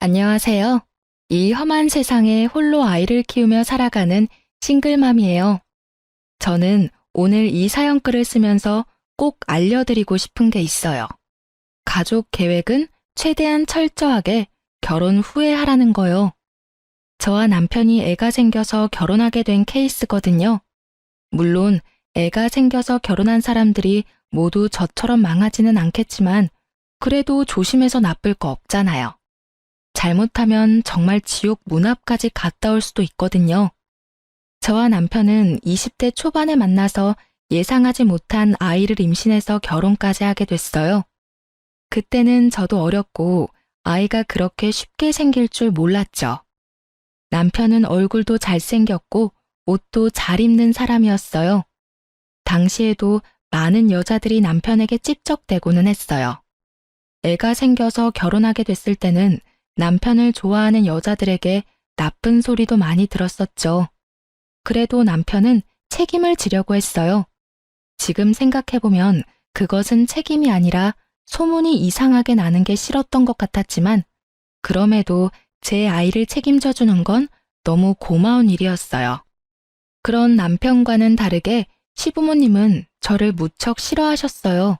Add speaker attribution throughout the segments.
Speaker 1: 안녕하세요. 이 험한 세상에 홀로 아이를 키우며 살아가는 싱글맘이에요. 저는 오늘 이 사연글을 쓰면서 꼭 알려드리고 싶은 게 있어요. 가족 계획은 최대한 철저하게 결혼 후에 하라는 거요. 저와 남편이 애가 생겨서 결혼하게 된 케이스거든요. 물론 애가 생겨서 결혼한 사람들이 모두 저처럼 망하지는 않겠지만 그래도 조심해서 나쁠 거 없잖아요. 잘못하면 정말 지옥 문 앞까지 갔다 올 수도 있거든요. 저와 남편은 20대 초반에 만나서 예상하지 못한 아이를 임신해서 결혼까지 하게 됐어요. 그때는 저도 어렸고 아이가 그렇게 쉽게 생길 줄 몰랐죠. 남편은 얼굴도 잘생겼고 옷도 잘 입는 사람이었어요. 당시에도 많은 여자들이 남편에게 찝적대고는 했어요. 애가 생겨서 결혼하게 됐을 때는 남편을 좋아하는 여자들에게 나쁜 소리도 많이 들었었죠. 그래도 남편은 책임을 지려고 했어요. 지금 생각해보면 그것은 책임이 아니라 소문이 이상하게 나는 게 싫었던 것 같았지만 그럼에도 제 아이를 책임져 주는 건 너무 고마운 일이었어요. 그런 남편과는 다르게 시부모님은 저를 무척 싫어하셨어요.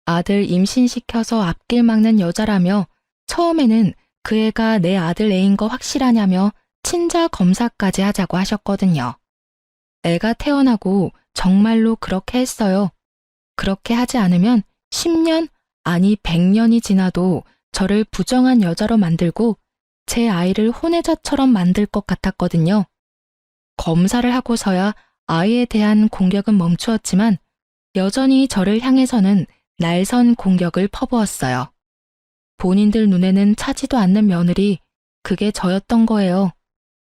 Speaker 1: 아들 임신시켜서 앞길 막는 여자라며 처음에는 그 애가 내 아들 애인 거 확실하냐며 친자 검사까지 하자고 하셨거든요. 애가 태어나고 정말로 그렇게 했어요. 그렇게 하지 않으면 10년, 아니 100년이 지나도 저를 부정한 여자로 만들고 제 아이를 혼외자처럼 만들 것 같았거든요. 검사를 하고서야 아이에 대한 공격은 멈추었지만 여전히 저를 향해서는 날선 공격을 퍼부었어요. 본인들 눈에는 차지도 않는 며느리, 그게 저였던 거예요.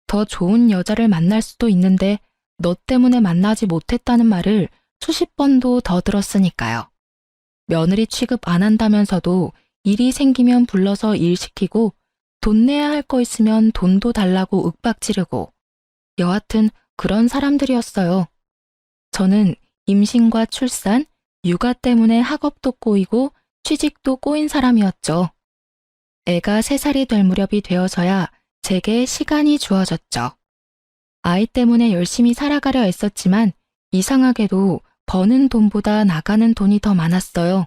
Speaker 1: 더 좋은 여자를 만날 수도 있는데 너 때문에 만나지 못했다는 말을 수십 번도 더 들었으니까요. 며느리 취급 안 한다면서도 일이 생기면 불러서 일 시키고 돈 내야 할 거 있으면 돈도 달라고 윽박지르고 여하튼 그런 사람들이었어요. 저는 임신과 출산, 육아 때문에 학업도 꼬이고 취직도 꼬인 사람이었죠. 애가 3살이 될 무렵이 되어서야 제게 시간이 주어졌죠. 아이 때문에 열심히 살아가려 애썼지만 이상하게도 버는 돈보다 나가는 돈이 더 많았어요.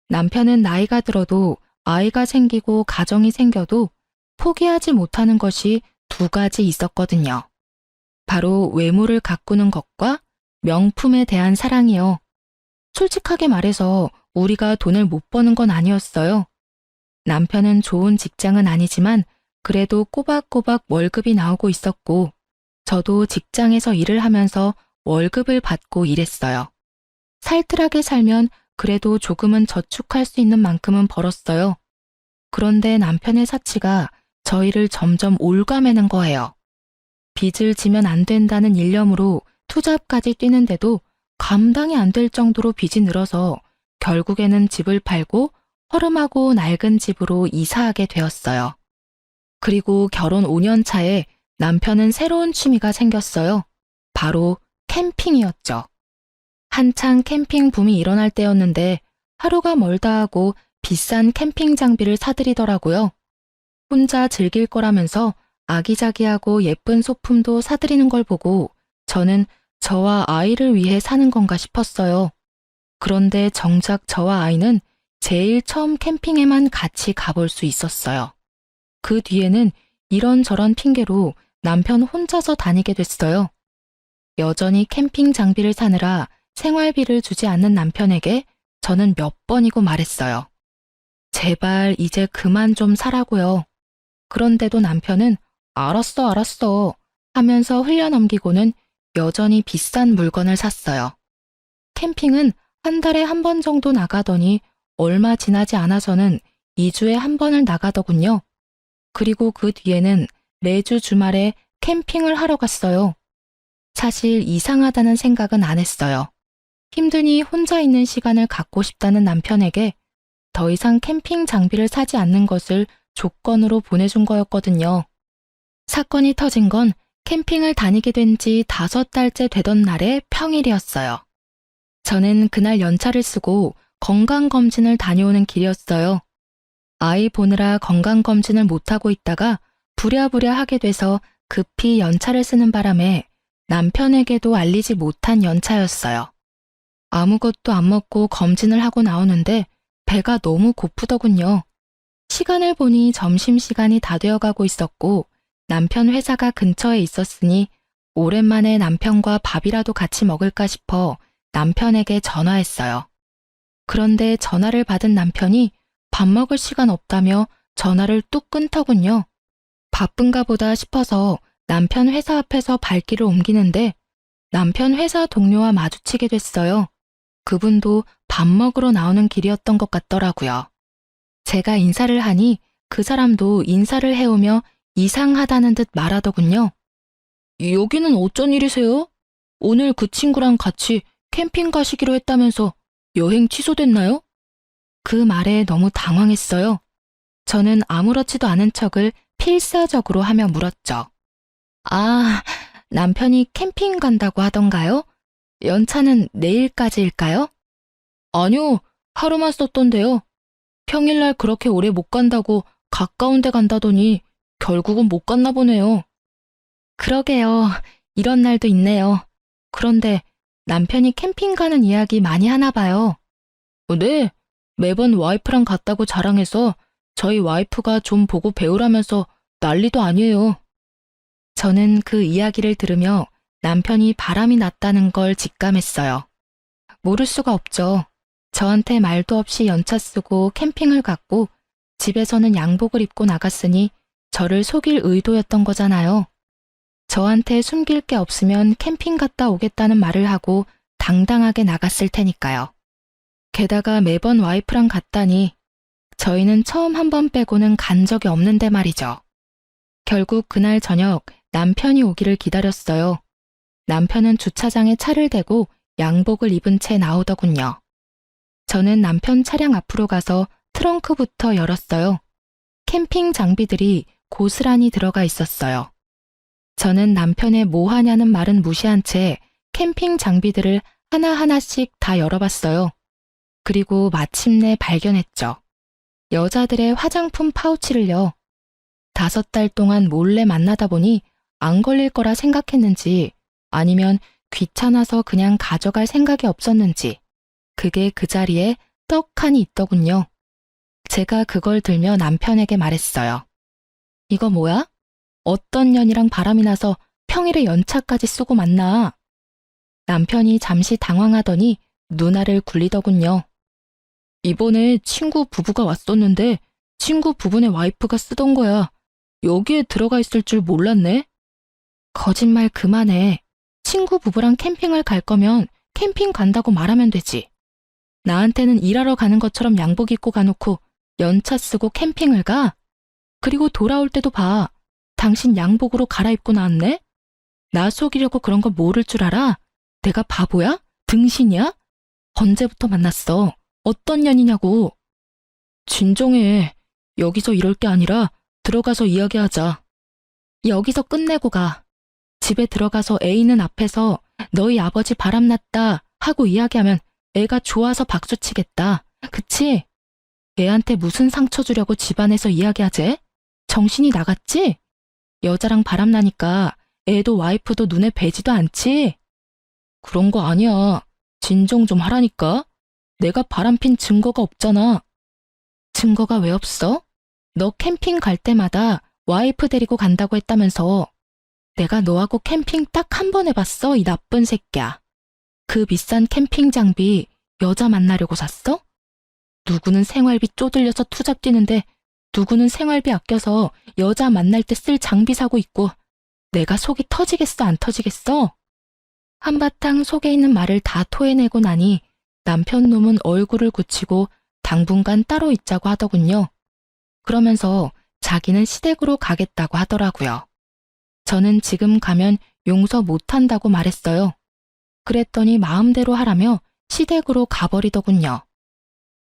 Speaker 1: 남편은 나이가 들어도 아이가 생기고 가정이 생겨도 포기하지 못하는 것이 2가지 있었거든요. 바로 외모를 가꾸는 것과 명품에 대한 사랑이요. 솔직하게 말해서 우리가 돈을 못 버는 건 아니었어요. 남편은 좋은 직장은 아니지만 그래도 꼬박꼬박 월급이 나오고 있었고 저도 직장에서 일을 하면서 월급을 받고 일했어요. 살뜰하게 살면 그래도 조금은 저축할 수 있는 만큼은 벌었어요. 그런데 남편의 사치가 저희를 점점 올가매는 거예요. 빚을 지면 안 된다는 일념으로 투잡까지 뛰는데도 감당이 안 될 정도로 빚이 늘어서 결국에는 집을 팔고 허름하고 낡은 집으로 이사하게 되었어요. 그리고 결혼 5년 차에 남편은 새로운 취미가 생겼어요. 바로 캠핑이었죠. 한창 캠핑 붐이 일어날 때였는데 하루가 멀다 하고 비싼 캠핑 장비를 사들이더라고요. 혼자 즐길 거라면서 아기자기하고 예쁜 소품도 사들이는 걸 보고 저는 저와 아이를 위해 사는 건가 싶었어요. 그런데 정작 저와 아이는 제일 처음 캠핑에만 같이 가볼 수 있었어요. 그 뒤에는 이런저런 핑계로 남편 혼자서 다니게 됐어요. 여전히 캠핑 장비를 사느라 생활비를 주지 않는 남편에게 저는 몇 번이고 말했어요. 제발 이제 그만 좀 사라고요. 그런데도 남편은 알았어 하면서 흘려넘기고는 여전히 비싼 물건을 샀어요. 캠핑은 한 달에 1번 정도 나가더니 얼마 지나지 않아서는 2주에 1번을 나가더군요. 그리고 그 뒤에는 매주 주말에 캠핑을 하러 갔어요. 사실 이상하다는 생각은 안 했어요. 힘드니 혼자 있는 시간을 갖고 싶다는 남편에게 더 이상 캠핑 장비를 사지 않는 것을 조건으로 보내준 거였거든요. 사건이 터진 건 캠핑을 다니게 된 지 5달째 되던 날의 평일이었어요. 저는 그날 연차를 쓰고 건강검진을 다녀오는 길이었어요. 아이 보느라 건강검진을 못하고 있다가 부랴부랴 하게 돼서 급히 연차를 쓰는 바람에 남편에게도 알리지 못한 연차였어요. 아무것도 안 먹고 검진을 하고 나오는데 배가 너무 고프더군요. 시간을 보니 점심시간이 다 되어가고 있었고 남편 회사가 근처에 있었으니 오랜만에 남편과 밥이라도 같이 먹을까 싶어 남편에게 전화했어요. 그런데 전화를 받은 남편이 밥 먹을 시간 없다며 전화를 뚝 끊더군요. 바쁜가 보다 싶어서 남편 회사 앞에서 발길을 옮기는데 남편 회사 동료와 마주치게 됐어요. 그분도 밥 먹으러 나오는 길이었던 것 같더라고요. 제가 인사를 하니 그 사람도 인사를 해오며 이상하다는 듯 말하더군요. 여기는 어쩐 일이세요? 오늘 그 친구랑 같이 캠핑 가시기로 했다면서 여행 취소됐나요? 그 말에 너무 당황했어요. 저는 아무렇지도 않은 척을 필사적으로 하며 물었죠. 아, 남편이 캠핑 간다고 하던가요? 연차는 내일까지일까요? 아니요, 하루만 썼던데요. 평일날 그렇게 오래 못 간다고 가까운 데 간다더니 결국은 못 갔나 보네요. 그러게요. 이런 날도 있네요. 그런데 남편이 캠핑 가는 이야기 많이 하나 봐요. 네, 매번 와이프랑 갔다고 자랑해서 저희 와이프가 좀 보고 배우라면서 난리도 아니에요. 저는 그 이야기를 들으며 남편이 바람이 났다는 걸 직감했어요. 모를 수가 없죠. 저한테 말도 없이 연차 쓰고 캠핑을 갔고 집에서는 양복을 입고 나갔으니 저를 속일 의도였던 거잖아요. 저한테 숨길 게 없으면 캠핑 갔다 오겠다는 말을 하고 당당하게 나갔을 테니까요. 게다가 매번 와이프랑 갔다니 저희는 처음 한 번 빼고는 간 적이 없는데 말이죠. 결국 그날 저녁 남편이 오기를 기다렸어요. 남편은 주차장에 차를 대고 양복을 입은 채 나오더군요. 저는 남편 차량 앞으로 가서 트렁크부터 열었어요. 캠핑 장비들이 고스란히 들어가 있었어요. 저는 남편의 뭐 하냐는 말은 무시한 채 캠핑 장비들을 하나하나씩 다 열어봤어요. 그리고 마침내 발견했죠. 여자들의 화장품 파우치를요. 5달 동안 몰래 만나다 보니 안 걸릴 거라 생각했는지 아니면 귀찮아서 그냥 가져갈 생각이 없었는지 그게 그 자리에 떡하니 있더군요. 제가 그걸 들며 남편에게 말했어요. 이거 뭐야? 어떤 년이랑 바람이 나서 평일에 연차까지 쓰고 만나. 남편이 잠시 당황하더니 누나를 굴리더군요. 이번에 친구 부부가 왔었는데 친구 부부네 와이프가 쓰던 거야. 여기에 들어가 있을 줄 몰랐네. 거짓말 그만해. 친구 부부랑 캠핑을 갈 거면 캠핑 간다고 말하면 되지. 나한테는 일하러 가는 것처럼 양복 입고 가놓고 연차 쓰고 캠핑을 가? 그리고 돌아올 때도 봐. 당신 양복으로 갈아입고 나왔네? 나 속이려고 그런 거 모를 줄 알아? 내가 바보야? 등신이야? 언제부터 만났어? 어떤 년이냐고. 진정해. 여기서 이럴 게 아니라 들어가서 이야기하자. 여기서 끝내고 가. 집에 들어가서 애 있는 앞에서 너희 아버지 바람났다 하고 이야기하면 애가 좋아서 박수치겠다. 그치? 애한테 무슨 상처 주려고 집안에서 이야기하재? 정신이 나갔지? 여자랑 바람나니까 애도 와이프도 눈에 뵈지도 않지? 그런 거 아니야. 진정 좀 하라니까. 내가 바람핀 증거가 없잖아. 증거가 왜 없어? 너 캠핑 갈 때마다 와이프 데리고 간다고 했다면서. 내가 너하고 캠핑 딱 한 번 해봤어, 이 나쁜 새끼야. 그 비싼 캠핑 장비 여자 만나려고 샀어? 누구는 생활비 쪼들려서 투잡 뛰는데 누구는 생활비 아껴서 여자 만날 때 쓸 장비 사고 있고 내가 속이 터지겠어, 안 터지겠어? 한바탕 속에 있는 말을 다 토해내고 나니 남편 놈은 얼굴을 굳히고 당분간 따로 있자고 하더군요. 그러면서 자기는 시댁으로 가겠다고 하더라고요. 저는 지금 가면 용서 못한다고 말했어요. 그랬더니 마음대로 하라며 시댁으로 가버리더군요.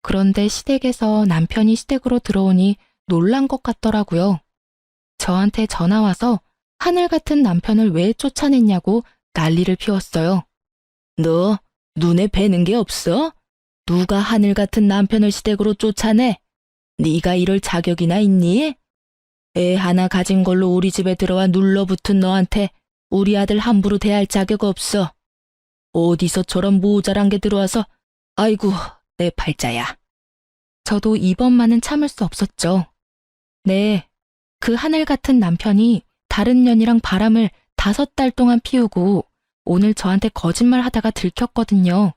Speaker 1: 그런데 시댁에서 남편이 시댁으로 들어오니 놀란 것 같더라고요. 저한테 전화 와서 하늘 같은 남편을 왜 쫓아냈냐고 난리를 피웠어요. 너 눈에 뵈는 게 없어? 누가 하늘 같은 남편을 시댁으로 쫓아내? 네가 이럴 자격이나 있니? 애 하나 가진 걸로 우리 집에 들어와 눌러붙은 너한테 우리 아들 함부로 대할 자격 없어. 어디서 저런 모자란 게 들어와서 아이고 내 팔자야. 저도 이번만은 참을 수 없었죠. 네, 그 하늘 같은 남편이 다른 년이랑 바람을 5달 동안 피우고 오늘 저한테 거짓말 하다가 들켰거든요.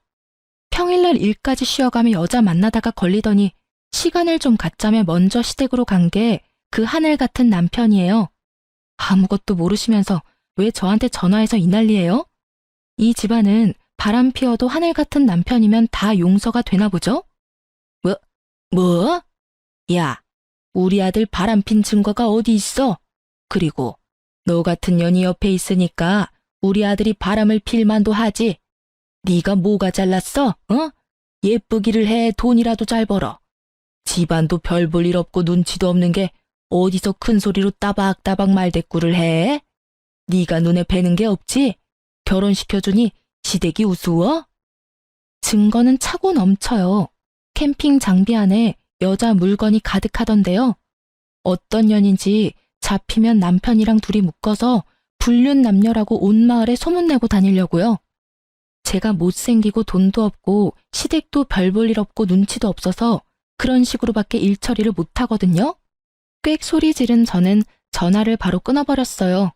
Speaker 1: 평일날 일까지 쉬어가며 여자 만나다가 걸리더니 시간을 좀 갖자며 먼저 시댁으로 간 게 그 하늘 같은 남편이에요. 아무것도 모르시면서 왜 저한테 전화해서 이 난리예요? 이 집안은 바람 피워도 하늘 같은 남편이면 다 용서가 되나 보죠? 뭐? 야, 우리 아들 바람핀 증거가 어디 있어? 그리고 너 같은 년이 옆에 있으니까 우리 아들이 바람을 필 만도 하지. 네가 뭐가 잘났어? 어? 예쁘기를 해 돈이라도 잘 벌어. 집안도 별 볼 일 없고 눈치도 없는 게 어디서 큰 소리로 따박따박 말대꾸를 해? 네가 눈에 뵈는 게 없지? 결혼시켜주니 시댁이 우스워? 증거는 차고 넘쳐요. 캠핑 장비 안에 여자 물건이 가득하던데요. 어떤 년인지 잡히면 남편이랑 둘이 묶어서 불륜 남녀라고 온 마을에 소문내고 다니려고요. 제가 못생기고 돈도 없고 시댁도 별 볼 일 없고 눈치도 없어서 그런 식으로밖에 일 처리를 못하거든요. 꽥 소리 지른 저는 전화를 바로 끊어버렸어요.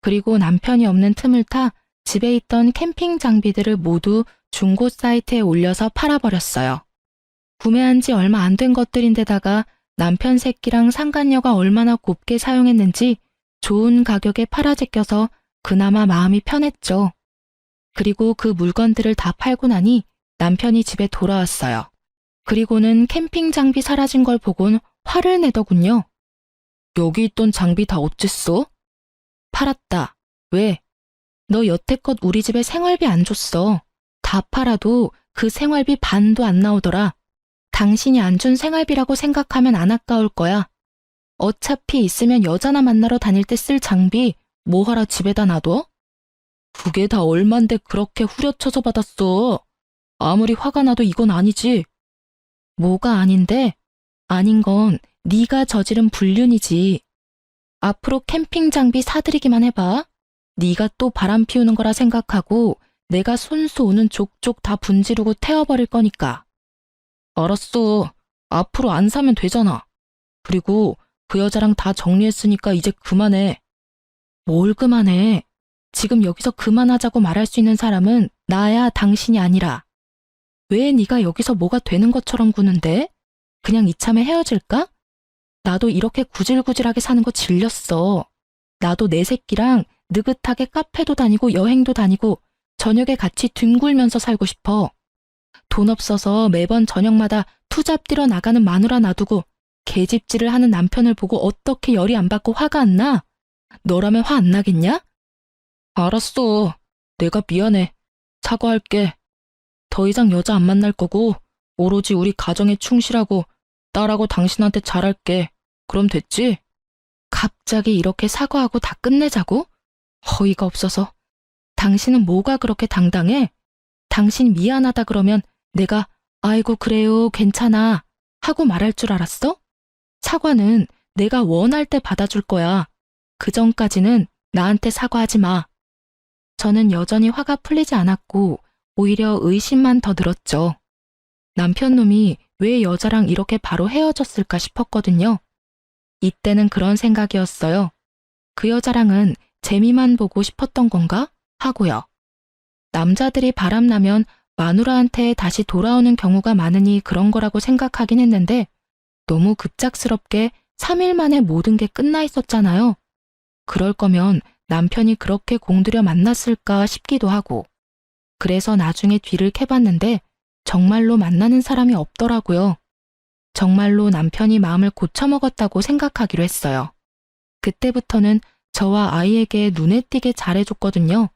Speaker 1: 그리고 남편이 없는 틈을 타 집에 있던 캠핑 장비들을 모두 중고 사이트에 올려서 팔아버렸어요. 구매한 지 얼마 안 된 것들인데다가 남편 새끼랑 상간녀가 얼마나 곱게 사용했는지 좋은 가격에 팔아제껴서 그나마 마음이 편했죠. 그리고 그 물건들을 다 팔고 나니 남편이 집에 돌아왔어요. 그리고는 캠핑 장비 사라진 걸 보곤 화를 내더군요. 여기 있던 장비 다 어쨌어? 팔았다. 왜? 너 여태껏 우리 집에 생활비 안 줬어. 다 팔아도 그 생활비 반도 안 나오더라. 당신이 안 준 생활비라고 생각하면 안 아까울 거야. 어차피 있으면 여자나 만나러 다닐 때 쓸 장비 뭐하러 집에다 놔둬? 그게 다 얼만데 그렇게 후려쳐서 받았어. 아무리 화가 나도 이건 아니지. 뭐가 아닌데? 아닌 건 네가 저지른 불륜이지. 앞으로 캠핑 장비 사들이기만 해봐. 네가 또 바람 피우는 거라 생각하고 내가 손수 오는 족족 다 분지르고 태워버릴 거니까. 알았어. 앞으로 안 사면 되잖아. 그리고 그 여자랑 다 정리했으니까 이제 그만해. 뭘 그만해? 지금 여기서 그만하자고 말할 수 있는 사람은 나야 당신이 아니라. 왜 네가 여기서 뭐가 되는 것처럼 구는데? 그냥 이참에 헤어질까? 나도 이렇게 구질구질하게 사는 거 질렸어. 나도 내 새끼랑 느긋하게 카페도 다니고 여행도 다니고 저녁에 같이 뒹굴면서 살고 싶어. 돈 없어서 매번 저녁마다 투잡 뛰러 나가는 마누라 놔두고 개집질을 하는 남편을 보고 어떻게 열이 안 받고 화가 안 나? 너라면 화 안 나겠냐? 알았어. 내가 미안해. 사과할게. 더 이상 여자 안 만날 거고 오로지 우리 가정에 충실하고 딸하고 당신한테 잘할게. 그럼 됐지? 갑자기 이렇게 사과하고 다 끝내자고? 어이가 없어서. 당신은 뭐가 그렇게 당당해? 당신 미안하다 그러면 내가 아이고 그래요 괜찮아 하고 말할 줄 알았어? 사과는 내가 원할 때 받아줄 거야. 그 전까지는 나한테 사과하지 마. 저는 여전히 화가 풀리지 않았고 오히려 의심만 더 늘었죠. 남편 놈이 왜 여자랑 이렇게 바로 헤어졌을까 싶었거든요. 이때는 그런 생각이었어요. 그 여자랑은 재미만 보고 싶었던 건가? 하고요. 남자들이 바람나면 마누라한테 다시 돌아오는 경우가 많으니 그런 거라고 생각하긴 했는데 너무 급작스럽게 3일 만에 모든 게 끝나 있었잖아요. 그럴 거면 남편이 그렇게 공들여 만났을까 싶기도 하고. 그래서 나중에 뒤를 캐봤는데 정말로 만나는 사람이 없더라고요. 정말로 남편이 마음을 고쳐먹었다고 생각하기로 했어요. 그때부터는 저와 아이에게 눈에 띄게 잘해줬거든요.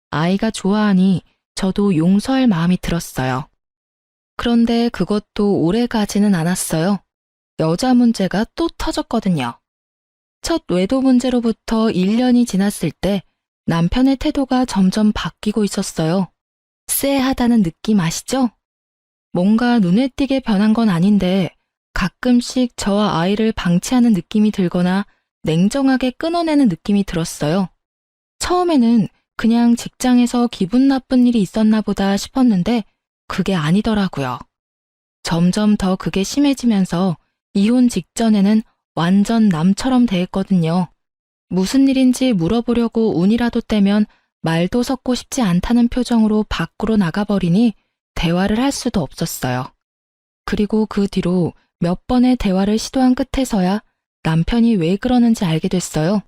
Speaker 1: 아이가 좋아하니 저도 용서할 마음이 들었어요. 그런데 그것도 오래 가지는 않았어요. 여자 문제가 또 터졌거든요. 첫 외도 문제로부터 1년이 지났을 때 남편의 태도가 점점 바뀌고 있었어요. 쎄하다는 느낌 아시죠? 뭔가 눈에 띄게 변한 건 아닌데 가끔씩 저와 아이를 방치하는 느낌이 들거나 냉정하게 끊어내는 느낌이 들었어요. 처음에는 그냥 직장에서 기분 나쁜 일이 있었나 보다 싶었는데 그게 아니더라고요. 점점 더 그게 심해지면서 이혼 직전에는 완전 남처럼 대했거든요. 무슨 일인지 물어보려고 운이라도 떼면 말도 섞고 싶지 않다는 표정으로 밖으로 나가버리니 대화를 할 수도 없었어요. 그리고 그 뒤로 몇 번의 대화를 시도한 끝에서야 남편이 왜 그러는지 알게 됐어요.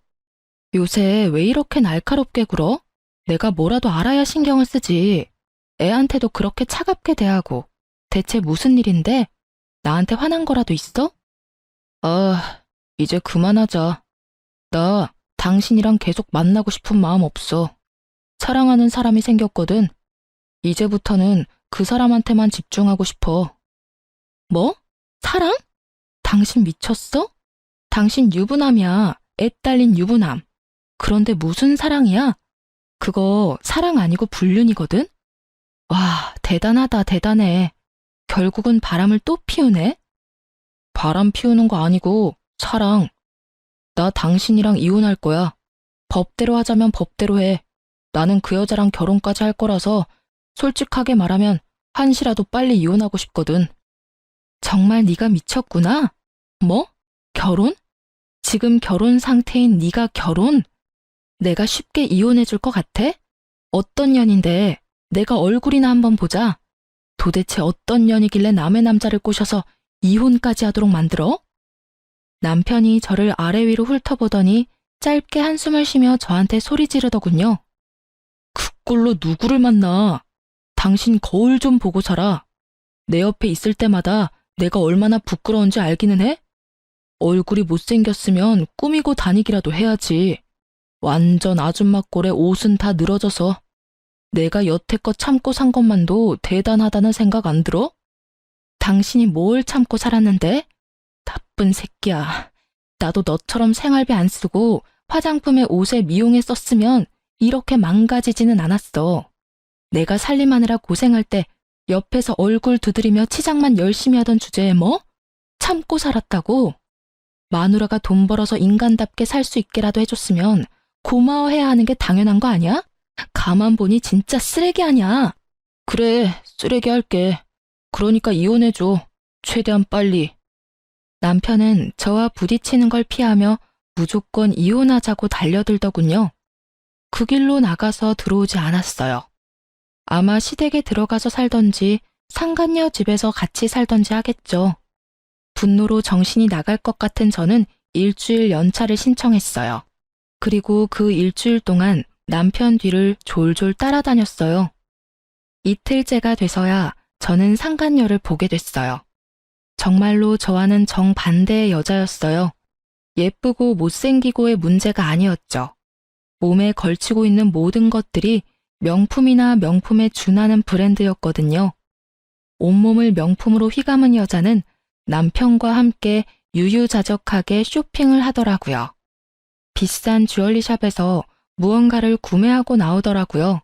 Speaker 1: 요새 왜 이렇게 날카롭게 굴어? 내가 뭐라도 알아야 신경을 쓰지. 애한테도 그렇게 차갑게 대하고. 대체 무슨 일인데? 나한테 화난 거라도 있어? 이제 그만하자. 나 당신이랑 계속 만나고 싶은 마음 없어. 사랑하는 사람이 생겼거든. 이제부터는 그 사람한테만 집중하고 싶어. 뭐? 사랑? 당신 미쳤어? 당신 유부남이야. 애 딸린 유부남. 그런데 무슨 사랑이야? 그거 사랑 아니고 불륜이거든? 와, 대단하다, 대단해. 결국은 바람을 또 피우네? 바람 피우는 거 아니고 사랑. 나 당신이랑 이혼할 거야. 법대로 하자면 법대로 해. 나는 그 여자랑 결혼까지 할 거라서 솔직하게 말하면 한시라도 빨리 이혼하고 싶거든. 정말 네가 미쳤구나? 뭐? 결혼? 지금 결혼 상태인 네가 결혼? 내가 쉽게 이혼해 줄 것 같아? 어떤 년인데 내가 얼굴이나 한번 보자. 도대체 어떤 년이길래 남의 남자를 꼬셔서 이혼까지 하도록 만들어? 남편이 저를 아래 위로 훑어보더니 짧게 한숨을 쉬며 저한테 소리 지르더군요. 그 꼴로 누구를 만나? 당신 거울 좀 보고 살아. 내 옆에 있을 때마다 내가 얼마나 부끄러운지 알기는 해? 얼굴이 못생겼으면 꾸미고 다니기라도 해야지. 완전 아줌마 꼴에 옷은 다 늘어져서. 내가 여태껏 참고 산 것만도 대단하다는 생각 안 들어? 당신이 뭘 참고 살았는데? 나쁜 새끼야. 나도 너처럼 생활비 안 쓰고 화장품에 옷에 미용에 썼으면 이렇게 망가지지는 않았어. 내가 살림하느라 고생할 때 옆에서 얼굴 두드리며 치장만 열심히 하던 주제에 뭐? 참고 살았다고? 마누라가 돈 벌어서 인간답게 살 수 있게라도 해줬으면 고마워해야 하는 게 당연한 거 아니야? 가만 보니 진짜 쓰레기 아니야. 그래, 쓰레기 할게. 그러니까 이혼해줘. 최대한 빨리. 남편은 저와 부딪히는 걸 피하며 무조건 이혼하자고 달려들더군요. 그 길로 나가서 들어오지 않았어요. 아마 시댁에 들어가서 살던지 상간녀 집에서 같이 살던지 하겠죠. 분노로 정신이 나갈 것 같은 저는 일주일 연차를 신청했어요. 그리고 그 일주일 동안 남편 뒤를 졸졸 따라다녔어요. 이틀째가 돼서야 저는 상간녀를 보게 됐어요. 정말로 저와는 정반대의 여자였어요. 예쁘고 못생기고의 문제가 아니었죠. 몸에 걸치고 있는 모든 것들이 명품이나 명품에 준하는 브랜드였거든요. 온몸을 명품으로 휘감은 여자는 남편과 함께 유유자적하게 쇼핑을 하더라고요. 비싼 주얼리샵에서 무언가를 구매하고 나오더라고요.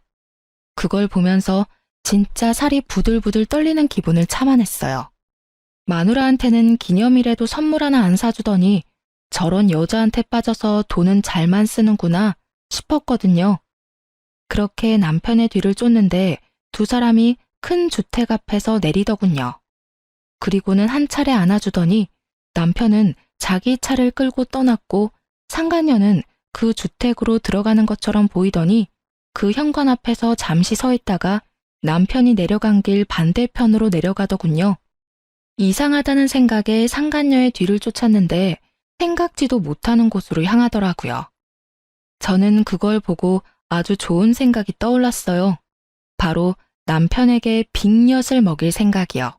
Speaker 1: 그걸 보면서 진짜 살이 부들부들 떨리는 기분을 참아냈어요. 마누라한테는 기념일에도 선물 하나 안 사주더니 저런 여자한테 빠져서 돈은 잘만 쓰는구나 싶었거든요. 그렇게 남편의 뒤를 쫓는데 두 사람이 큰 주택 앞에서 내리더군요. 그리고는 한 차례 안아주더니 남편은 자기 차를 끌고 떠났고 상간녀는 그 주택으로 들어가는 것처럼 보이더니 그 현관 앞에서 잠시 서 있다가 남편이 내려간 길 반대편으로 내려가더군요. 이상하다는 생각에 상간녀의 뒤를 쫓았는데 생각지도 못하는 곳으로 향하더라고요. 저는 그걸 보고 아주 좋은 생각이 떠올랐어요. 바로 남편에게 빅엿을 먹일 생각이요.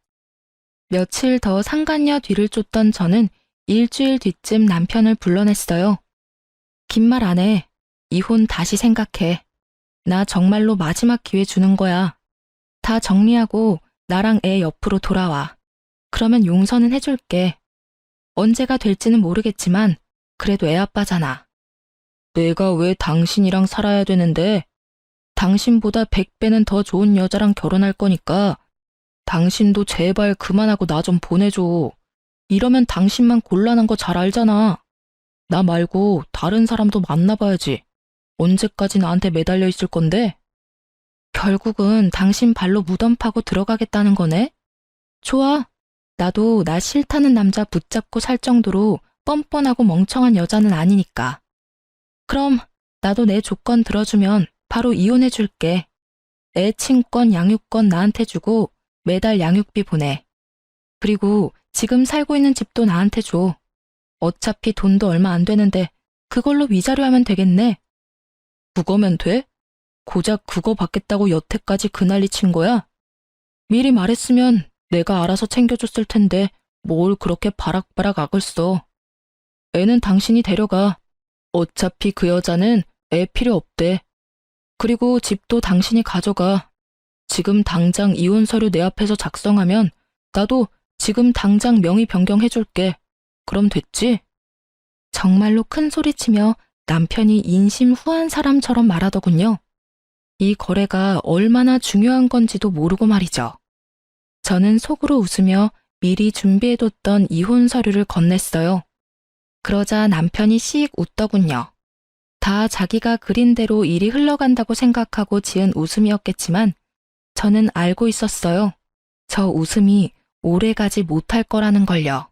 Speaker 1: 며칠 더 상간녀 뒤를 쫓던 저는 일주일 뒤쯤 남편을 불러냈어요. 긴 말 안 해. 이혼 다시 생각해. 나 정말로 마지막 기회 주는 거야. 다 정리하고 나랑 애 옆으로 돌아와. 그러면 용서는 해줄게. 언제가 될지는 모르겠지만 그래도 애 아빠잖아. 내가 왜 당신이랑 살아야 되는데? 당신보다 100배는 더 좋은 여자랑 결혼할 거니까 당신도 제발 그만하고 나 좀 보내줘. 이러면 당신만 곤란한 거 잘 알잖아. 나 말고 다른 사람도 만나봐야지. 언제까지 나한테 매달려 있을 건데? 결국은 당신 발로 무덤 파고 들어가겠다는 거네? 좋아. 나도 나 싫다는 남자 붙잡고 살 정도로 뻔뻔하고 멍청한 여자는 아니니까. 그럼 나도 내 조건 들어주면 바로 이혼해 줄게. 애 친권, 양육권 나한테 주고 매달 양육비 보내. 그리고 지금 살고 있는 집도 나한테 줘. 어차피 돈도 얼마 안 되는데 그걸로 위자료 하면 되겠네. 그거면 돼? 고작 그거 받겠다고 여태까지 그 난리 친 거야? 미리 말했으면 내가 알아서 챙겨줬을 텐데 뭘 그렇게 바락바락 악을 써. 애는 당신이 데려가. 어차피 그 여자는 애 필요 없대. 그리고 집도 당신이 가져가. 지금 당장 이혼 서류 내 앞에서 작성하면 나도 지금 당장 명의 변경해줄게. 그럼 됐지? 정말로 큰 소리치며 남편이 인심후한 사람처럼 말하더군요. 이 거래가 얼마나 중요한 건지도 모르고 말이죠. 저는 속으로 웃으며 미리 준비해뒀던 이혼 서류를 건넸어요. 그러자 남편이 씩 웃더군요. 다 자기가 그린 대로 일이 흘러간다고 생각하고 지은 웃음이었겠지만 저는 알고 있었어요. 저 웃음이 오래가지 못할 거라는 걸요.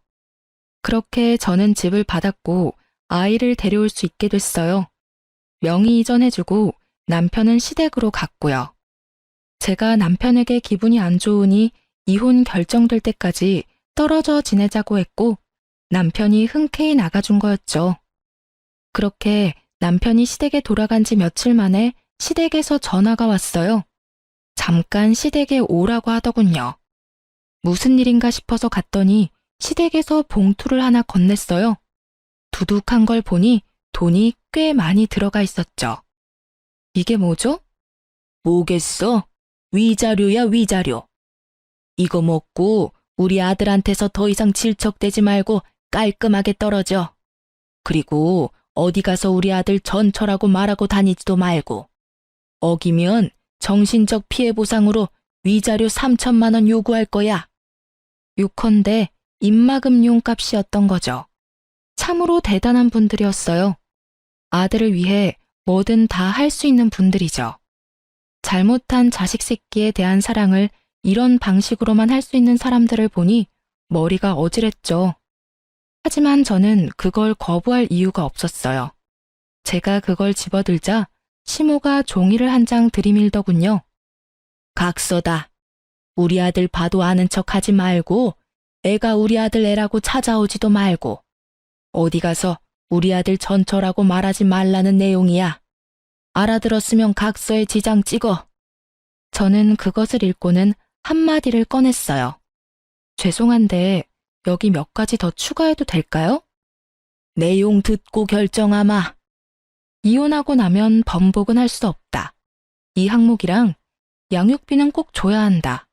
Speaker 1: 그렇게 저는 집을 받았고 아이를 데려올 수 있게 됐어요. 명의 이전해주고 남편은 시댁으로 갔고요. 제가 남편에게 기분이 안 좋으니 이혼 결정될 때까지 떨어져 지내자고 했고 남편이 흔쾌히 나가준 거였죠. 그렇게 남편이 시댁에 돌아간 지 며칠 만에 시댁에서 전화가 왔어요. 잠깐 시댁에 오라고 하더군요. 무슨 일인가 싶어서 갔더니 시댁에서 봉투를 하나 건넸어요. 두둑한 걸 보니 돈이 꽤 많이 들어가 있었죠. 이게 뭐죠? 뭐겠어? 위자료야, 위자료. 이거 먹고 우리 아들한테서 더 이상 질척대지 말고 깔끔하게 떨어져. 그리고 어디 가서 우리 아들 전처라고 말하고 다니지도 말고. 어기면 정신적 피해 보상으로 위자료 3천만 원 요구할 거야. 요컨대 입막음용 값이었던 거죠. 참으로 대단한 분들이었어요. 아들을 위해 뭐든 다 할 수 있는 분들이죠. 잘못한 자식 새끼에 대한 사랑을 이런 방식으로만 할 수 있는 사람들을 보니 머리가 어지랬죠. 하지만 저는 그걸 거부할 이유가 없었어요. 제가 그걸 집어들자 시모가 종이를 한 장 들이밀더군요. 각서다. 우리 아들 봐도 아는 척 하지 말고 애가 우리 아들 애라고 찾아오지도 말고 어디 가서 우리 아들 전처라고 말하지 말라는 내용이야. 알아들었으면 각서에 지장 찍어. 저는 그것을 읽고는 한마디를 꺼냈어요. 죄송한데 여기 몇 가지 더 추가해도 될까요? 내용 듣고 결정하마. 이혼하고 나면 번복은 할 수 없다. 이 항목이랑 양육비는 꼭 줘야 한다.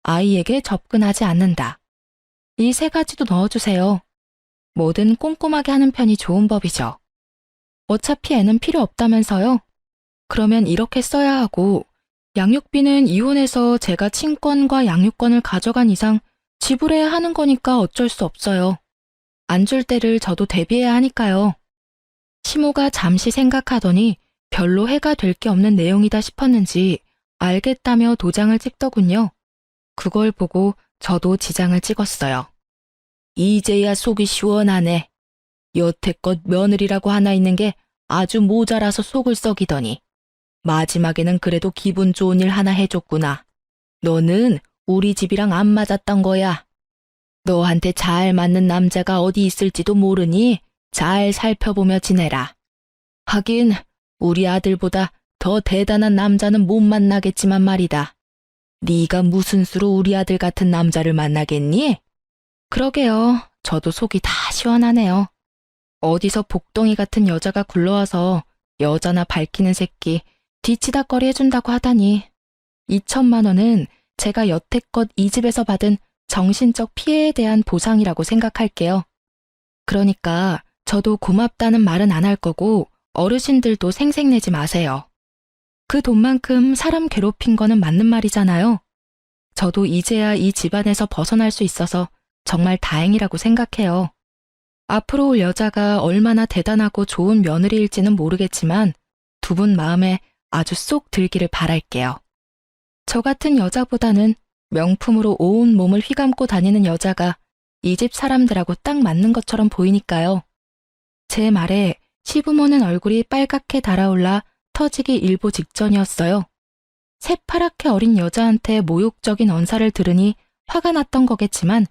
Speaker 1: 아이에게 접근하지 않는다. 이 세 가지도 넣어주세요. 뭐든 꼼꼼하게 하는 편이 좋은 법이죠. 어차피 애는 필요 없다면서요? 그러면 이렇게 써야 하고 양육비는 이혼해서 제가 친권과 양육권을 가져간 이상 지불해야 하는 거니까 어쩔 수 없어요. 안 줄 때를 저도 대비해야 하니까요. 시모가 잠시 생각하더니 별로 해가 될 게 없는 내용이다 싶었는지 알겠다며 도장을 찍더군요. 그걸 보고 저도 지장을 찍었어요. 이제야 속이 시원하네. 여태껏 며느리라고 하나 있는 게 아주 모자라서 속을 썩이더니 마지막에는 그래도 기분 좋은 일 하나 해줬구나. 너는 우리 집이랑 안 맞았던 거야. 너한테 잘 맞는 남자가 어디 있을지도 모르니 잘 살펴보며 지내라. 하긴 우리 아들보다 더 대단한 남자는 못 만나겠지만 말이다. 네가 무슨 수로 우리 아들 같은 남자를 만나겠니? 그러게요. 저도 속이 다 시원하네요. 어디서 복덩이 같은 여자가 굴러와서 여자나 밝히는 새끼 뒤치다꺼리 해준다고 하다니. 2천만 원은 제가 여태껏 이 집에서 받은 정신적 피해에 대한 보상이라고 생각할게요. 그러니까 저도 고맙다는 말은 안 할 거고 어르신들도 생색내지 마세요. 그 돈만큼 사람 괴롭힌 거는 맞는 말이잖아요. 저도 이제야 이 집안에서 벗어날 수 있어서 정말 다행이라고 생각해요. 앞으로 올 여자가 얼마나 대단하고 좋은 며느리일지는 모르겠지만 두 분 마음에 아주 쏙 들기를 바랄게요. 저 같은 여자보다는 명품으로 온 몸을 휘감고 다니는 여자가 이 집 사람들하고 딱 맞는 것처럼 보이니까요. 제 말에 시부모는 얼굴이 빨갛게 달아올라 터지기 일보 직전이었어요. 새파랗게 어린 여자한테 모욕적인 언사를 들으니 화가 났던 거겠지만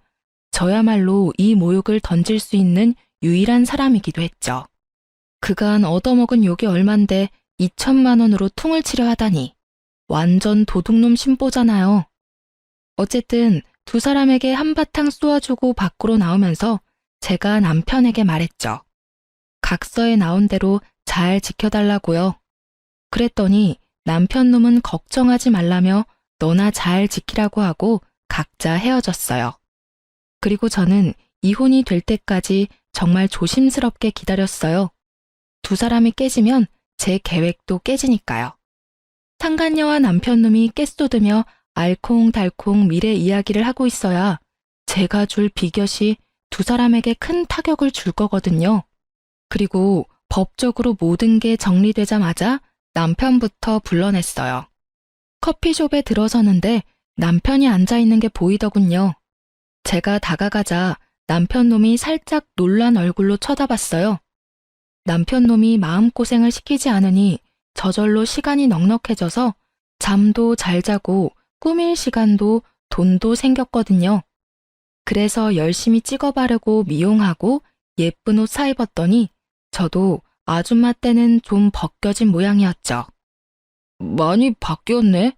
Speaker 1: 저야말로 이 모욕을 던질 수 있는 유일한 사람이기도 했죠. 그간 얻어먹은 욕이 얼만데 2천만 원으로 퉁을 치려 하다니 완전 도둑놈 신보잖아요. 어쨌든 두 사람에게 한바탕 쏘아주고 밖으로 나오면서 제가 남편에게 말했죠. 각서에 나온 대로 잘 지켜달라고요. 그랬더니 남편 놈은 걱정하지 말라며 너나 잘 지키라고 하고 각자 헤어졌어요. 그리고 저는 이혼이 될 때까지 정말 조심스럽게 기다렸어요. 두 사람이 깨지면 제 계획도 깨지니까요. 상간녀와 남편 놈이 깨쏟으며 알콩달콩 미래 이야기를 하고 있어야 제가 줄 비곁이 두 사람에게 큰 타격을 줄 거거든요. 그리고 법적으로 모든 게 정리되자마자 남편부터 불러냈어요. 커피숍에 들어서는데 남편이 앉아있는 게 보이더군요. 제가 다가가자 남편 놈이 살짝 놀란 얼굴로 쳐다봤어요. 남편 놈이 마음고생을 시키지 않으니 저절로 시간이 넉넉해져서 잠도 잘 자고 꾸밀 시간도 돈도 생겼거든요. 그래서 열심히 찍어 바르고 미용하고 예쁜 옷 사입었더니 저도 아줌마 때는 좀 벗겨진 모양이었죠. 많이 바뀌었네.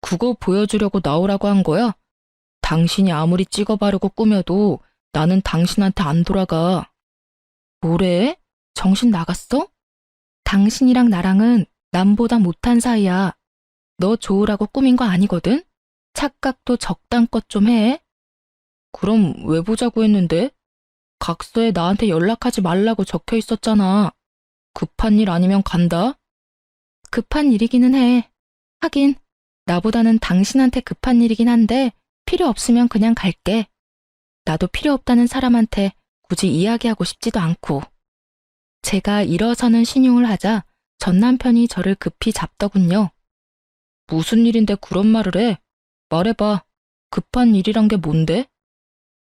Speaker 1: 그거 보여주려고 나오라고 한 거야? 당신이 아무리 찍어 바르고 꾸며도 나는 당신한테 안 돌아가. 뭐래? 정신 나갔어? 당신이랑 나랑은 남보다 못한 사이야. 너 좋으라고 꾸민 거 아니거든? 착각도 적당껏 좀 해. 그럼 왜 보자고 했는데? 각서에 나한테 연락하지 말라고 적혀 있었잖아. 급한 일 아니면 간다? 급한 일이기는 해. 하긴 나보다는 당신한테 급한 일이긴 한데 필요 없으면 그냥 갈게. 나도 필요 없다는 사람한테 굳이 이야기하고 싶지도 않고. 제가 일어서는 신용을 하자 전 남편이 저를 급히 잡더군요. 무슨 일인데 그런 말을 해? 말해봐. 급한 일이란 게 뭔데?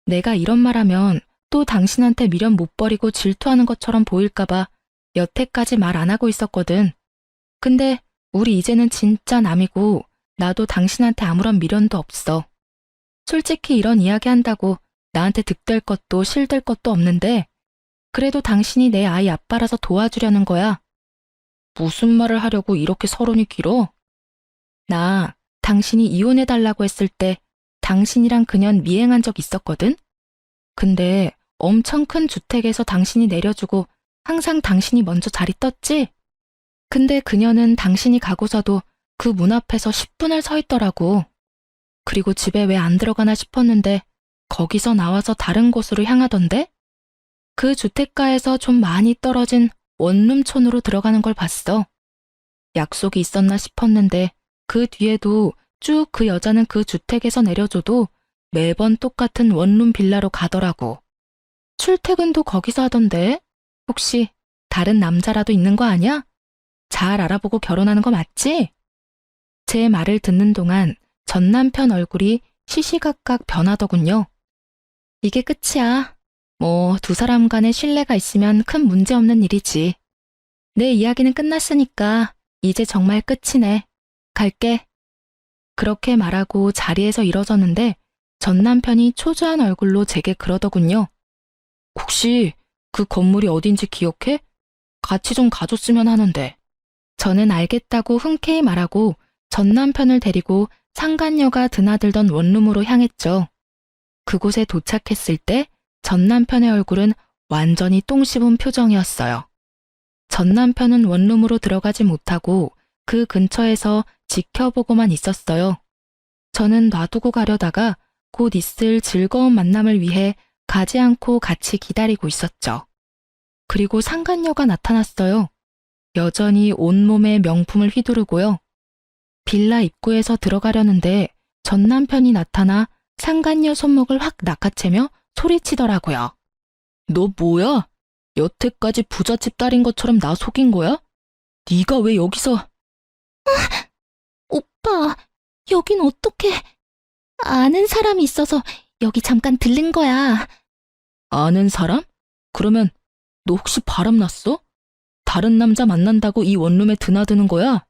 Speaker 1: 내가 이런 말하면 또 당신한테 미련 못 버리고 질투하는 것처럼 보일까봐 여태까지 말 안 하고 있었거든. 근데 우리 이제는 진짜 남이고 나도 당신한테 아무런 미련도 없어. 솔직히 이런 이야기 한다고 나한테 득될 것도 실될 것도 없는데 그래도 당신이 내 아이 아빠라서 도와주려는 거야. 무슨 말을 하려고 이렇게 서론이 길어? 나 당신이 이혼해달라고 했을 때 당신이랑 그년 미행한 적 있었거든? 근데 엄청 큰 주택에서 당신이 내려주고 항상 당신이 먼저 자리 떴지? 근데 그녀는 당신이 가고서도 그 문 앞에서 10분을 서 있더라고. 그리고 집에 왜 안 들어가나 싶었는데 거기서 나와서 다른 곳으로 향하던데? 그 주택가에서 좀 많이 떨어진 원룸촌으로 들어가는 걸 봤어. 약속이 있었나 싶었는데 그 뒤에도 쭉 그 여자는 그 주택에서 내려줘도 매번 똑같은 원룸 빌라로 가더라고. 출퇴근도 거기서 하던데 혹시 다른 남자라도 있는 거 아니야? 잘 알아보고 결혼하는 거 맞지? 제 말을 듣는 동안 전 남편 얼굴이 시시각각 변하더군요. 이게 끝이야. 뭐 두 사람 간에 신뢰가 있으면 큰 문제 없는 일이지. 내 이야기는 끝났으니까 이제 정말 끝이네. 갈게. 그렇게 말하고 자리에서 일어섰는데 전 남편이 초조한 얼굴로 제게 그러더군요. 혹시 그 건물이 어딘지 기억해? 같이 좀 가줬으면 하는데. 저는 알겠다고 흔쾌히 말하고 전 남편을 데리고 상간녀가 드나들던 원룸으로 향했죠. 그곳에 도착했을 때 전 남편의 얼굴은 완전히 똥 씹은 표정이었어요. 전 남편은 원룸으로 들어가지 못하고 그 근처에서 지켜보고만 있었어요. 저는 놔두고 가려다가 곧 있을 즐거운 만남을 위해 가지 않고 같이 기다리고 있었죠. 그리고 상간녀가 나타났어요. 여전히 온몸에 명품을 휘두르고요. 빌라 입구에서 들어가려는데 전 남편이 나타나 상간녀 손목을 확 낚아채며 소리치더라고요. 너 뭐야? 여태까지 부잣집 딸인 것처럼 나 속인 거야? 네가 왜 여기서? 오빠, 여긴 어떻게? 아는 사람이 있어서 여기 잠깐 들른 거야. 아는 사람? 그러면 너 혹시 바람났어? 다른 남자 만난다고 이 원룸에 드나드는 거야?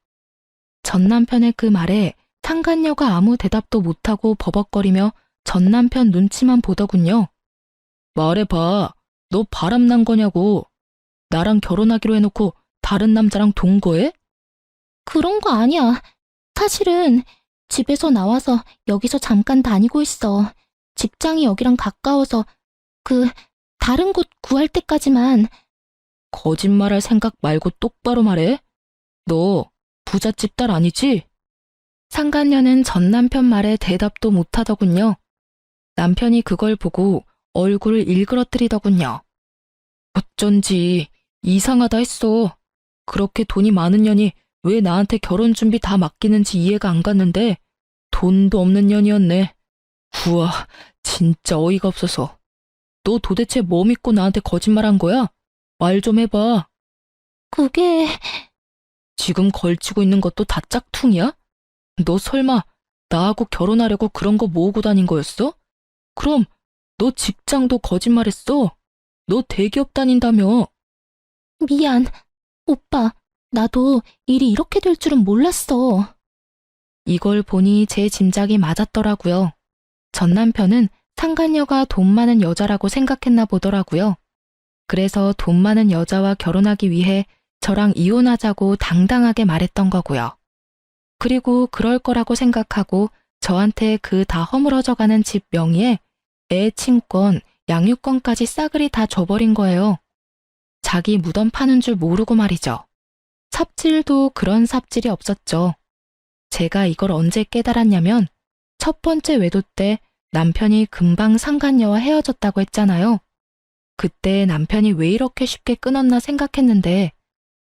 Speaker 1: 전 남편의 그 말에 상간녀가 아무 대답도 못하고 버벅거리며 전 남편 눈치만 보더군요. 말해봐. 너 바람난 거냐고. 나랑 결혼하기로 해놓고 다른 남자랑 동거해? 그런 거 아니야. 사실은 집에서 나와서 여기서 잠깐 다니고 있어. 직장이 여기랑 가까워서 다른 곳 구할 때까지만. 거짓말할 생각 말고 똑바로 말해. 너 부잣집 딸 아니지? 상간녀는 전 남편 말에 대답도 못하더군요. 남편이 그걸 보고 얼굴을 일그러뜨리더군요. 어쩐지 이상하다 했어. 그렇게 돈이 많은 년이 왜 나한테 결혼 준비 다 맡기는지 이해가 안 갔는데 돈도 없는 년이었네. 우와, 진짜 어이가 없어서. 너 도대체 뭐 믿고 나한테 거짓말한 거야? 말 좀 해봐. 그게... 지금 걸치고 있는 것도 다 짝퉁이야? 너 설마 나하고 결혼하려고 그런 거 모으고 다닌 거였어? 그럼 너 직장도 거짓말했어? 너 대기업 다닌다며? 미안. 오빠, 나도 일이 이렇게 될 줄은 몰랐어. 이걸 보니 제 짐작이 맞았더라고요. 전 남편은 상간녀가 돈 많은 여자라고 생각했나 보더라고요. 그래서 돈 많은 여자와 결혼하기 위해 저랑 이혼하자고 당당하게 말했던 거고요. 그리고 그럴 거라고 생각하고 저한테 그 다 허물어져가는 집 명의에 애 친권, 양육권까지 싸그리 다 줘버린 거예요. 자기 무덤 파는 줄 모르고 말이죠. 삽질도 그런 삽질이 없었죠. 제가 이걸 언제 깨달았냐면 첫 번째 외도 때 남편이 금방 상간녀와 헤어졌다고 했잖아요. 그때 남편이 왜 이렇게 쉽게 끊었나 생각했는데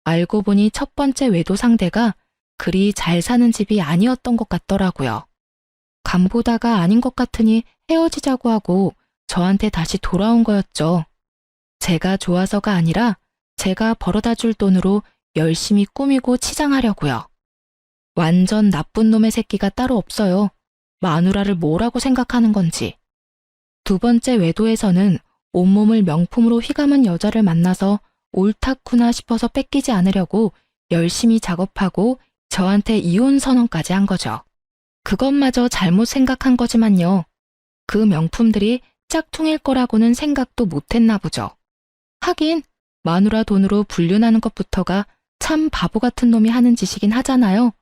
Speaker 1: 알고 보니 첫 번째 외도 상대가 그리 잘 사는 집이 아니었던 것 같더라고요. 간보다가 아닌 것 같으니 헤어지자고 하고 저한테 다시 돌아온 거였죠. 제가 좋아서가 아니라 제가 벌어다 줄 돈으로 열심히 꾸미고 치장하려고요. 완전 나쁜 놈의 새끼가 따로 없어요. 마누라를 뭐라고 생각하는 건지. 두 번째 외도에서는 온몸을 명품으로 휘감은 여자를 만나서 옳다구나 싶어서 뺏기지 않으려고 열심히 작업하고 저한테 이혼 선언까지 한 거죠. 그것마저 잘못 생각한 거지만요. 그 명품들이 짝퉁일 거라고는 생각도 못했나 보죠. 하긴 마누라 돈으로 불륜하는 것부터가 참 바보 같은 놈이 하는 짓이긴 하잖아요.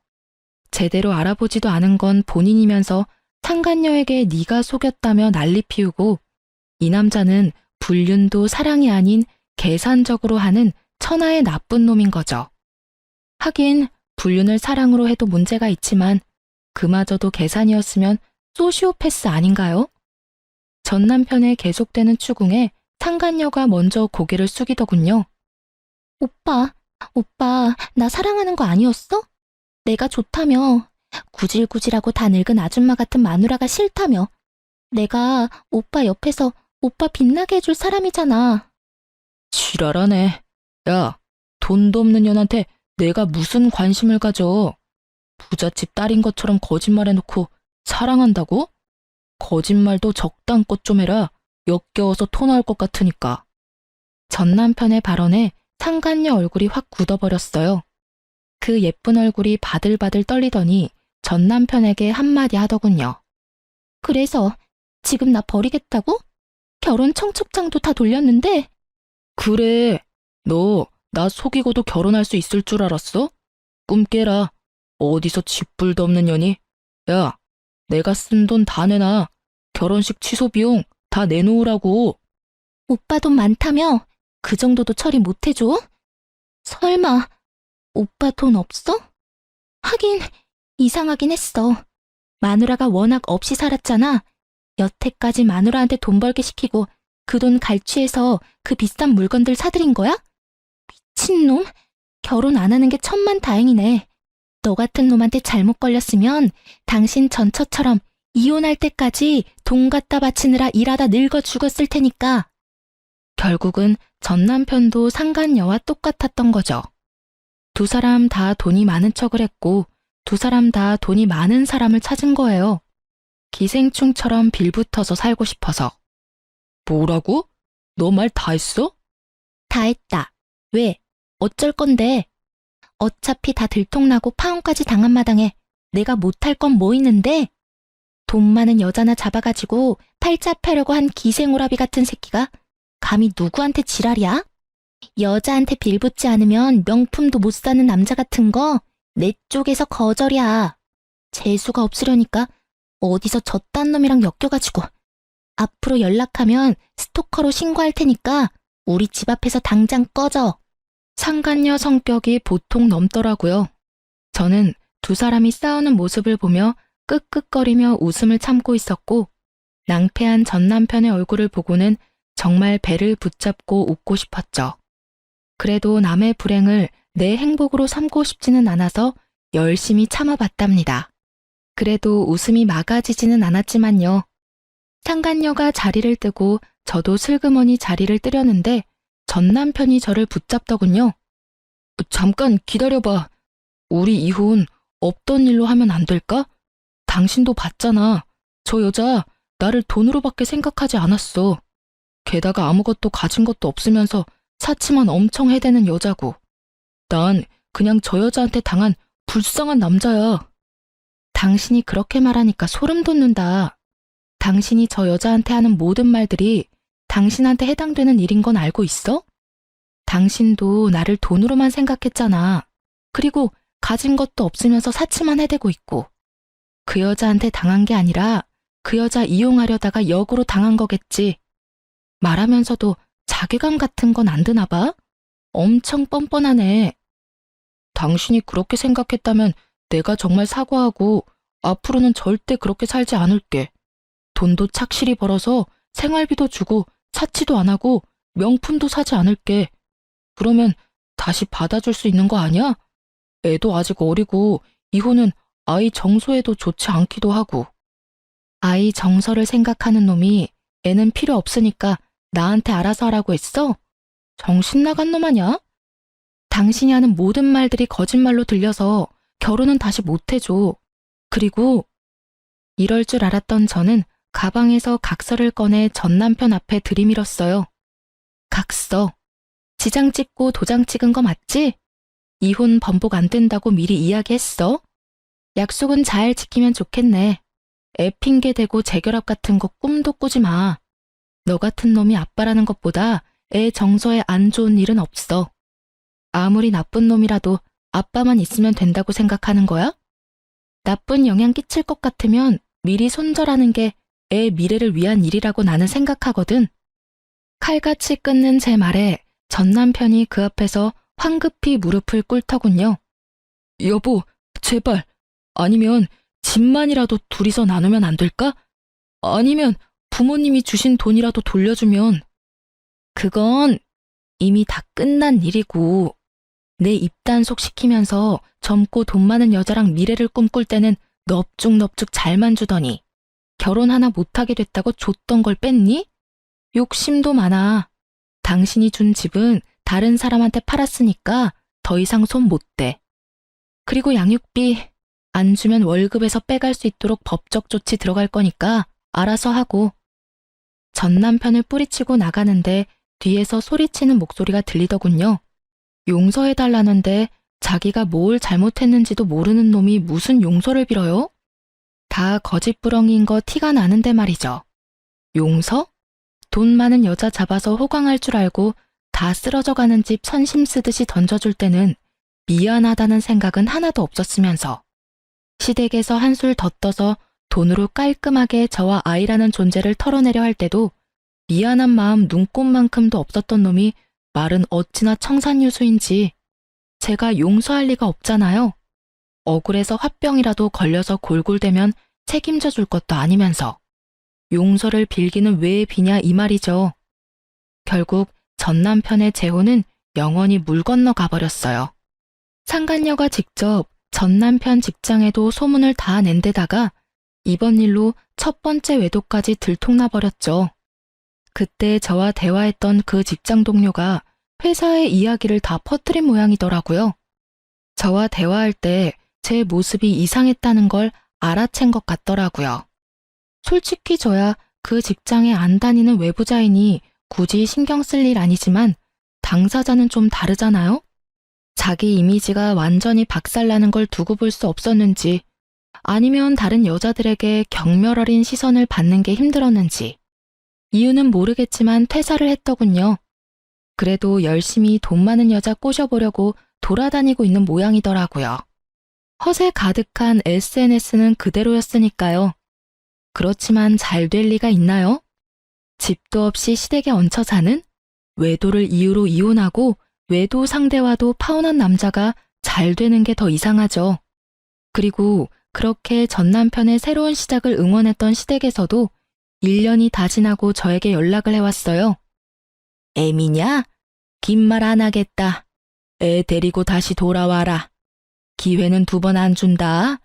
Speaker 1: 제대로 알아보지도 않은 건 본인이면서 상간녀에게 네가 속였다며 난리 피우고 이 남자는 불륜도 사랑이 아닌 계산적으로 하는 천하의 나쁜 놈인 거죠. 하긴 불륜을 사랑으로 해도 문제가 있지만 그마저도 계산이었으면 소시오패스 아닌가요? 전 남편의 계속되는 추궁에 상간녀가 먼저 고개를 숙이더군요. 오빠, 나 사랑하는 거 아니었어? 내가 좋다며. 구질구질하고 다 늙은 아줌마 같은 마누라가 싫다며. 내가 오빠 옆에서 오빠 빛나게 해줄 사람이잖아. 지랄하네. 야, 돈도 없는 년한테 내가 무슨 관심을 가져. 부잣집 딸인 것처럼 거짓말해놓고 사랑한다고? 거짓말도 적당껏 좀 해라. 역겨워서 토 나올 것 같으니까. 전 남편의 발언에 상간녀 얼굴이 확 굳어버렸어요. 그 예쁜 얼굴이 바들바들 떨리더니 전 남편에게 한마디 하더군요. 그래서 지금 나 버리겠다고? 결혼 청첩장도 다 돌렸는데. 그래, 너 나 속이고도 결혼할 수 있을 줄 알았어? 꿈 깨라. 어디서 쥐뿔도 없는 년이. 야, 내가 쓴 돈 다 내놔. 결혼식 취소 비용 다 내놓으라고. 오빠 돈 많다며? 그 정도도 처리 못 해줘? 설마 오빠 돈 없어? 하긴 이상하긴 했어. 마누라가 워낙 없이 살았잖아. 여태까지 마누라한테 돈 벌게 시키고 그 돈 갈취해서 그 비싼 물건들 사들인 거야? 미친놈. 결혼 안 하는 게 천만다행이네. 너 같은 놈한테 잘못 걸렸으면 당신 전처처럼 이혼할 때까지 돈 갖다 바치느라 일하다 늙어 죽었을 테니까. 결국은 전 남편도 상간녀와 똑같았던 거죠. 두 사람 다 돈이 많은 척을 했고 두 사람 다 돈이 많은 사람을 찾은 거예요. 기생충처럼 빌붙어서 살고 싶어서. 뭐라고? 너 말 다 했어? 다 했다. 왜? 어쩔 건데? 어차피 다 들통나고 파혼까지 당한 마당에 내가 못할 건 뭐 있는데? 돈 많은 여자나 잡아가지고 팔자 펴려고 한 기생오라비 같은 새끼가 감히 누구한테 지랄이야? 여자한테 빌붙지 않으면 명품도 못 사는 남자 같은 거 내 쪽에서 거절이야. 재수가 없으려니까 어디서 저딴 놈이랑 엮여가지고. 앞으로 연락하면 스토커로 신고할 테니까 우리 집 앞에서 당장 꺼져. 상간녀 성격이 보통 넘더라고요. 저는 두 사람이 싸우는 모습을 보며 끄끄거리며 웃음을 참고 있었고 낭패한 전 남편의 얼굴을 보고는 정말 배를 붙잡고 웃고 싶었죠. 그래도 남의 불행을 내 행복으로 삼고 싶지는 않아서 열심히 참아봤답니다. 그래도 웃음이 막아지지는 않았지만요. 상간녀가 자리를 뜨고 저도 슬그머니 자리를 뜨려는데 전 남편이 저를 붙잡더군요. 잠깐 기다려봐. 우리 이혼 없던 일로 하면 안 될까? 당신도 봤잖아. 저 여자 나를 돈으로밖에 생각하지 않았어. 게다가 아무것도 가진 것도 없으면서 사치만 엄청 해대는 여자고. 난 그냥 저 여자한테 당한 불쌍한 남자야. 당신이 그렇게 말하니까 소름 돋는다. 당신이 저 여자한테 하는 모든 말들이 당신한테 해당되는 일인 건 알고 있어? 당신도 나를 돈으로만 생각했잖아. 그리고 가진 것도 없으면서 사치만 해대고 있고. 그 여자한테 당한 게 아니라 그 여자 이용하려다가 역으로 당한 거겠지. 말하면서도 자괴감 같은 건 안 드나 봐? 엄청 뻔뻔하네. 당신이 그렇게 생각했다면 내가 정말 사과하고 앞으로는 절대 그렇게 살지 않을게. 돈도 착실히 벌어서 생활비도 주고 사치도 안 하고 명품도 사지 않을게. 그러면 다시 받아줄 수 있는 거 아니야? 애도 아직 어리고 이혼은 아이 정서에도 좋지 않기도 하고. 아이 정서를 생각하는 놈이 애는 필요 없으니까 나한테 알아서 하라고 했어? 정신 나간 놈 아냐? 당신이 하는 모든 말들이 거짓말로 들려서 결혼은 다시 못 해줘. 그리고 이럴 줄 알았던 저는 가방에서 각서를 꺼내 전 남편 앞에 들이밀었어요. 각서. 지장 찍고 도장 찍은 거 맞지? 이혼 번복 안 된다고 미리 이야기했어. 약속은 잘 지키면 좋겠네. 애 핑계 대고 재결합 같은 거 꿈도 꾸지 마. 너 같은 놈이 아빠라는 것보다 애 정서에 안 좋은 일은 없어. 아무리 나쁜 놈이라도 아빠만 있으면 된다고 생각하는 거야? 나쁜 영향 끼칠 것 같으면 미리 손절하는 게 애 미래를 위한 일이라고 나는 생각하거든. 칼같이 끊는 제 말에 전 남편이 그 앞에서 황급히 무릎을 꿇더군요. 여보, 제발. 아니면 집만이라도 둘이서 나누면 안 될까? 아니면 부모님이 주신 돈이라도 돌려주면. 그건 이미 다 끝난 일이고 내 입단속 시키면서 젊고 돈 많은 여자랑 미래를 꿈꿀 때는 넙죽넙죽 잘만 주더니 결혼 하나 못하게 됐다고 줬던 걸 뺐니? 욕심도 많아. 당신이 준 집은 다른 사람한테 팔았으니까 더 이상 손 못 대. 그리고 양육비 안 주면 월급에서 빼갈 수 있도록 법적 조치 들어갈 거니까 알아서 하고. 전 남편을 뿌리치고 나가는데 뒤에서 소리치는 목소리가 들리더군요. 용서해달라는데 자기가 뭘 잘못했는지도 모르는 놈이 무슨 용서를 빌어요? 다 거짓부렁이인 거 티가 나는데 말이죠. 용서? 돈 많은 여자 잡아서 호강할 줄 알고 다 쓰러져가는 집 선심 쓰듯이 던져줄 때는 미안하다는 생각은 하나도 없었으면서 시댁에서 한술 더 떠서 돈으로 깔끔하게 저와 아이라는 존재를 털어내려 할 때도 미안한 마음 눈꼽만큼도 없었던 놈이 말은 어찌나 청산유수인지 제가 용서할 리가 없잖아요. 억울해서 화병이라도 걸려서 골골대면 책임져 줄 것도 아니면서 용서를 빌기는 왜 비냐 이 말이죠. 결국 전 남편의 재혼은 영원히 물 건너 가버렸어요. 상간녀가 직접 전 남편 직장에도 소문을 다 낸 데다가 이번 일로 첫 번째 외도까지 들통나 버렸죠. 그때 저와 대화했던 그 직장 동료가 회사의 이야기를 다 퍼뜨린 모양이더라고요. 저와 대화할 때 제 모습이 이상했다는 걸 알아챈 것 같더라고요. 솔직히 저야 그 직장에 안 다니는 외부자이니 굳이 신경 쓸 일 아니지만 당사자는 좀 다르잖아요? 자기 이미지가 완전히 박살나는 걸 두고 볼 수 없었는지, 아니면 다른 여자들에게 경멸 어린 시선을 받는 게 힘들었는지, 이유는 모르겠지만 퇴사를 했더군요. 그래도 열심히 돈 많은 여자 꼬셔보려고 돌아다니고 있는 모양이더라고요. 허세 가득한 SNS는 그대로였으니까요. 그렇지만 잘 될 리가 있나요? 집도 없이 시댁에 얹혀 사는, 외도를 이유로 이혼하고 외도 상대와도 파혼한 남자가 잘 되는 게 더 이상하죠. 그리고 그렇게 전 남편의 새로운 시작을 응원했던 시댁에서도 1년이 다 지나고 저에게 연락을 해왔어요. 애미냐? 긴 말 안 하겠다. 애 데리고 다시 돌아와라. 기회는 2번 안 준다.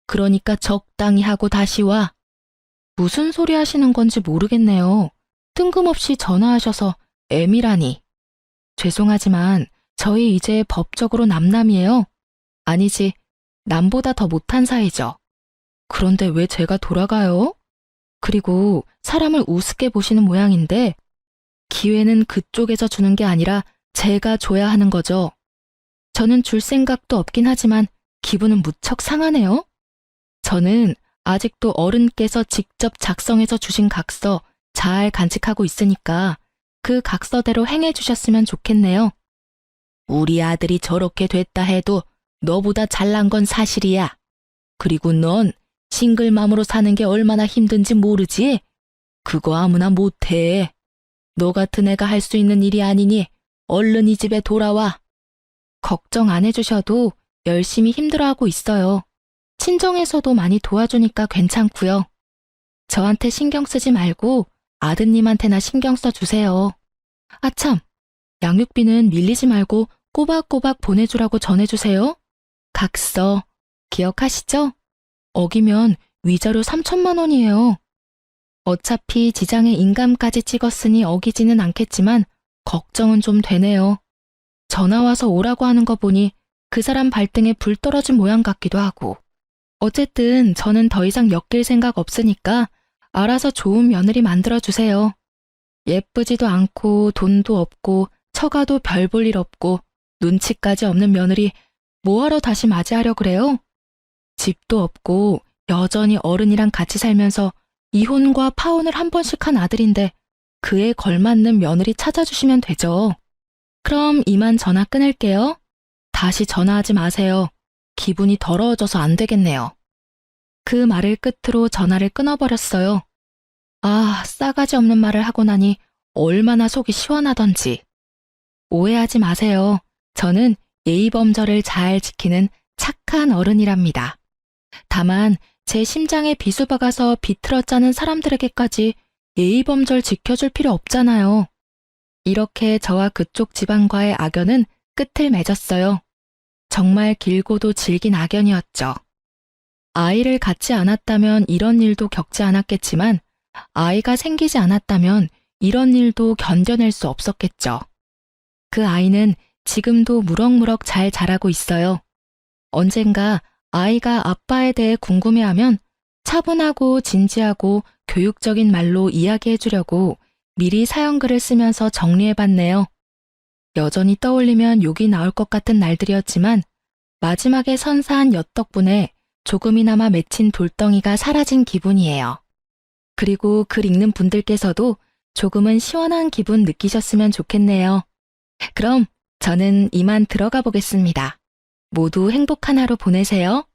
Speaker 1: 그러니까 적당히 하고 다시 와. 무슨 소리 하시는 건지 모르겠네요. 뜬금없이 전화하셔서 애미라니. 죄송하지만 저희 이제 법적으로 남남이에요. 아니지, 남보다 더 못한 사이죠. 그런데 왜 제가 돌아가요? 그리고 사람을 우습게 보시는 모양인데 기회는 그쪽에서 주는 게 아니라 제가 줘야 하는 거죠. 저는 줄 생각도 없긴 하지만 기분은 무척 상하네요. 저는 아직도 어른께서 직접 작성해서 주신 각서 잘 간직하고 있으니까 그 각서대로 행해 주셨으면 좋겠네요. 우리 아들이 저렇게 됐다 해도 너보다 잘난 건 사실이야. 그리고 넌 싱글맘으로 사는 게 얼마나 힘든지 모르지? 그거 아무나 못해. 너 같은 애가 할 수 있는 일이 아니니 얼른 이 집에 돌아와. 걱정 안 해주셔도 열심히 힘들어하고 있어요. 친정에서도 많이 도와주니까 괜찮고요. 저한테 신경 쓰지 말고 아드님한테나 신경 써주세요. 아참, 양육비는 밀리지 말고 꼬박꼬박 보내주라고 전해주세요. 각서 기억하시죠? 어기면 위자료 3천만 원이에요. 어차피 지장에 인감까지 찍었으니 어기지는 않겠지만 걱정은 좀 되네요. 전화와서 오라고 하는 거 보니 그 사람 발등에 불 떨어진 모양 같기도 하고. 어쨌든 저는 더 이상 엮일 생각 없으니까 알아서 좋은 며느리 만들어주세요. 예쁘지도 않고 돈도 없고 처가도 별 볼 일 없고 눈치까지 없는 며느리 뭐하러 다시 맞이하려 그래요? 집도 없고 여전히 어른이랑 같이 살면서 이혼과 파혼을 한 번씩 한 아들인데 그에 걸맞는 며느리 찾아주시면 되죠. 그럼 이만 전화 끊을게요. 다시 전화하지 마세요. 기분이 더러워져서 안 되겠네요. 그 말을 끝으로 전화를 끊어버렸어요. 아, 싸가지 없는 말을 하고 나니 얼마나 속이 시원하던지. 오해하지 마세요. 저는 예의범절을 잘 지키는 착한 어른이랍니다. 다만 제 심장에 비수박아서 비틀어 짜는 사람들에게까지 예의범절 지켜줄 필요 없잖아요. 이렇게 저와 그쪽 집안과의 악연은 끝을 맺었어요. 정말 길고도 질긴 악연이었죠. 아이를 갖지 않았다면 이런 일도 겪지 않았겠지만 아이가 생기지 않았다면 이런 일도 견뎌낼 수 없었겠죠. 그 아이는 지금도 무럭무럭 잘 자라고 있어요. 언젠가 아이가 아빠에 대해 궁금해하면 차분하고 진지하고 교육적인 말로 이야기해 주려고 미리 사연글을 쓰면서 정리해봤네요. 여전히 떠올리면 욕이 나올 것 같은 날들이었지만 마지막에 선사한 엿 덕분에 조금이나마 맺힌 돌덩이가 사라진 기분이에요. 그리고 글 읽는 분들께서도 조금은 시원한 기분 느끼셨으면 좋겠네요. 그럼 저는 이만 들어가 보겠습니다. 모두 행복한 하루 보내세요.